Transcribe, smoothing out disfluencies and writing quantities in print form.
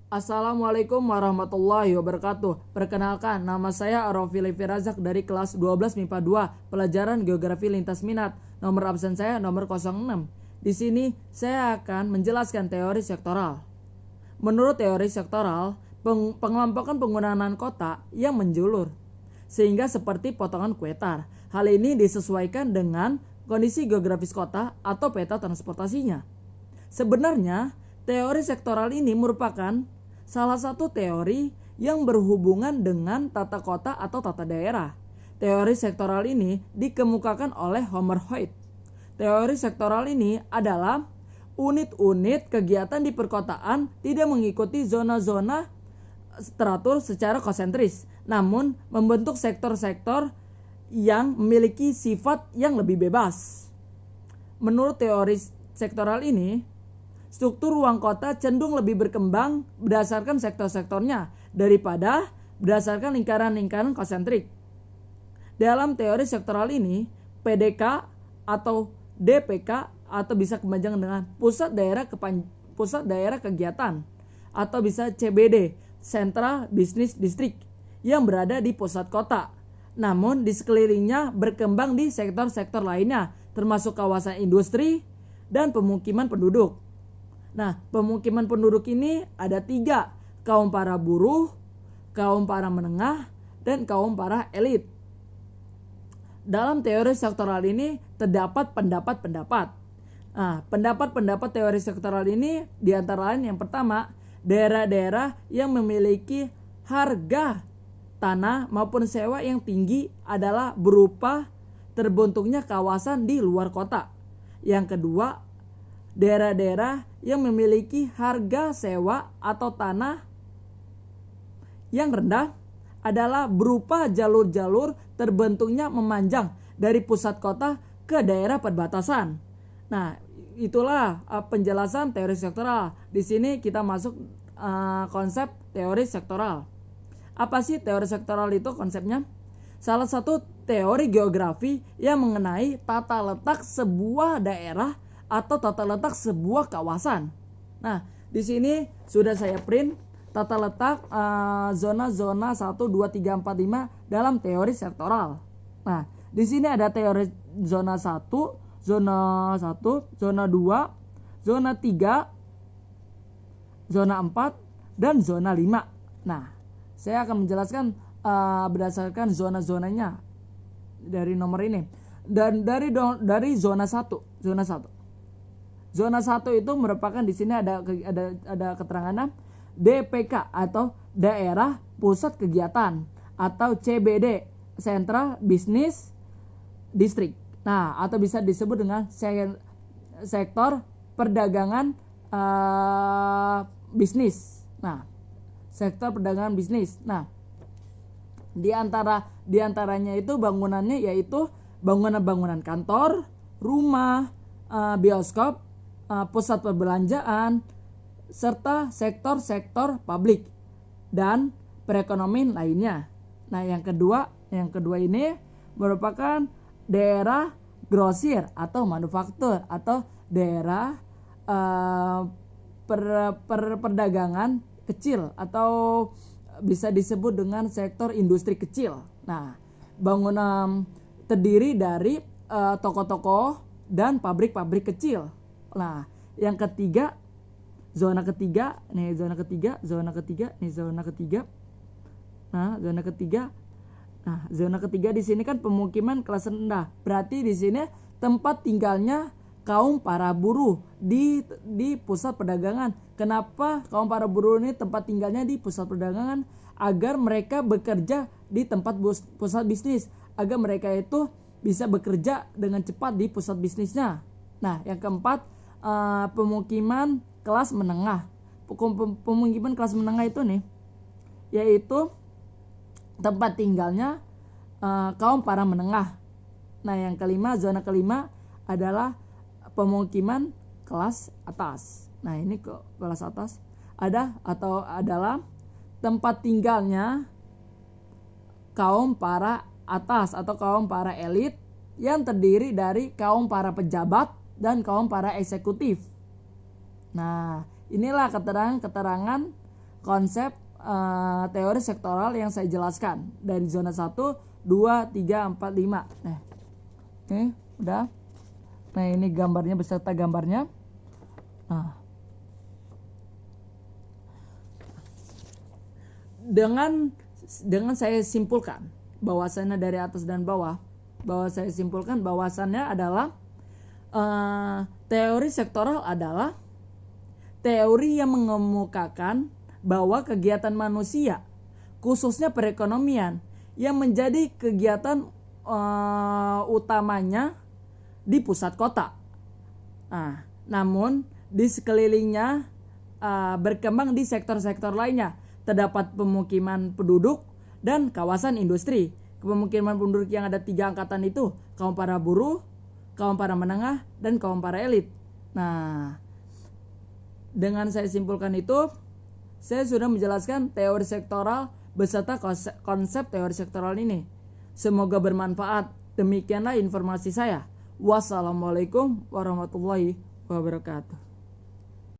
Assalamualaikum warahmatullahi wabarakatuh. Perkenalkan, nama saya Arafi Firazak dari kelas 12 MIPA 2, pelajaran Geografi Lintas Minat. Nomor absen saya nomor 06. Di sini saya akan menjelaskan teori sektoral. Menurut teori sektoral, pengelompokan penggunaan kota yang menjulur, sehingga seperti potongan kue tar. Hal ini disesuaikan dengan kondisi geografis kota atau peta transportasinya. Sebenarnya, teori sektoral ini merupakan salah satu teori yang berhubungan dengan tata kota atau tata daerah. Teori sektoral ini dikemukakan oleh Homer Hoyt. Teori sektoral ini adalah unit-unit kegiatan di perkotaan tidak mengikuti zona-zona teratur secara konsentris, namun membentuk sektor-sektor yang memiliki sifat yang lebih bebas. Menurut teori sektoral ini, struktur ruang kota cenderung lebih berkembang berdasarkan sektor-sektornya daripada berdasarkan lingkaran-lingkaran konsentrik. Dalam teori sektoral ini, PDK atau DPK atau bisa kepanjangan dengan pusat daerah kegiatan atau bisa CBD, Central Business District, yang berada di pusat kota. Namun di sekelilingnya berkembang di sektor-sektor lainnya, termasuk kawasan industri dan pemukiman penduduk. Nah, pemukiman penduduk ini ada 3, kaum para buruh, kaum para menengah, dan kaum para elit. Dalam teori sektoral ini terdapat pendapat-pendapat. Nah, pendapat-pendapat teori sektoral ini diantara lain yang pertama, daerah-daerah yang memiliki harga tanah maupun sewa yang tinggi adalah berupa terbentuknya kawasan di luar kota. Yang kedua, daerah-daerah yang memiliki harga sewa atau tanah yang rendah adalah berupa jalur-jalur terbentuknya memanjang dari pusat kota ke daerah perbatasan. Nah, itulah penjelasan teori sektoral. Di sini kita masuk konsep teori sektoral. Apa sih teori sektoral itu konsepnya? Salah satu teori geografi yang mengenai tata letak sebuah daerah atau tata letak sebuah kawasan. Nah, di sini sudah saya print tata letak zona-zona 1, 2, 3, 4, 5 dalam teori sektoral. Nah, di sini ada teori zona 1, zona 2, zona 3, zona 4, dan zona 5. Nah, saya akan menjelaskan berdasarkan zona-zonanya dari nomor ini. Dan dari zona 1. Zona 1 itu merupakan di sini ada keterangannya DPK atau daerah pusat kegiatan atau CBD, Central Business District. Nah, atau bisa disebut dengan sektor perdagangan bisnis. Nah, sektor perdagangan bisnis. Nah, di antaranya itu bangunannya yaitu bangunan-bangunan kantor, rumah, bioskop, pusat perbelanjaan, serta sektor-sektor publik dan perekonomian lainnya. Nah, yang kedua ini merupakan daerah grosir atau manufaktur atau daerah perdagangan kecil atau bisa disebut dengan sektor industri kecil. Nah, bangunan terdiri dari toko-toko dan pabrik-pabrik kecil. Nah, yang ketiga, zona ketiga. Nah, zona ketiga di sini kan pemukiman kelas rendah. Berarti di sini tempat tinggalnya kaum para buruh di pusat perdagangan. Kenapa kaum para buruh ini tempat tinggalnya di pusat perdagangan? Agar mereka bekerja di tempat pusat bisnis, agar mereka itu bisa bekerja dengan cepat di pusat bisnisnya. Nah, yang keempat, pemukiman kelas menengah. Pemukiman kelas menengah itu nih, yaitu tempat tinggalnya kaum para menengah. Nah, yang kelima, zona kelima adalah pemukiman kelas atas. Nah, ini ke kelas atas adalah tempat tinggalnya kaum para atas atau kaum para elit yang terdiri dari kaum para pejabat dan kaum para eksekutif. Nah, inilah keterangan konsep teori sektoral yang saya jelaskan dari zona 1, 2, 3, 4, 5. Nah, ini udah. Nah, ini gambarnya beserta gambarnya. Nah, dengan saya simpulkan bahwasannya dari atas dan bawah, bahwa saya simpulkan bahwasannya adalah teori sektoral adalah teori yang mengemukakan bahwa kegiatan manusia, khususnya perekonomian, yang menjadi kegiatan utamanya di pusat kota. Namun di sekelilingnya berkembang di sektor-sektor lainnya. Terdapat pemukiman penduduk dan kawasan industri. Pemukiman penduduk yang ada 3 angkatan itu, kaum para buruh, kaum para menengah, dan kaum para elit. Nah, dengan saya simpulkan itu, saya sudah menjelaskan teori sektoral beserta konsep teori sektoral ini. Semoga bermanfaat. Demikianlah informasi saya. Wassalamualaikum warahmatullahi wabarakatuh.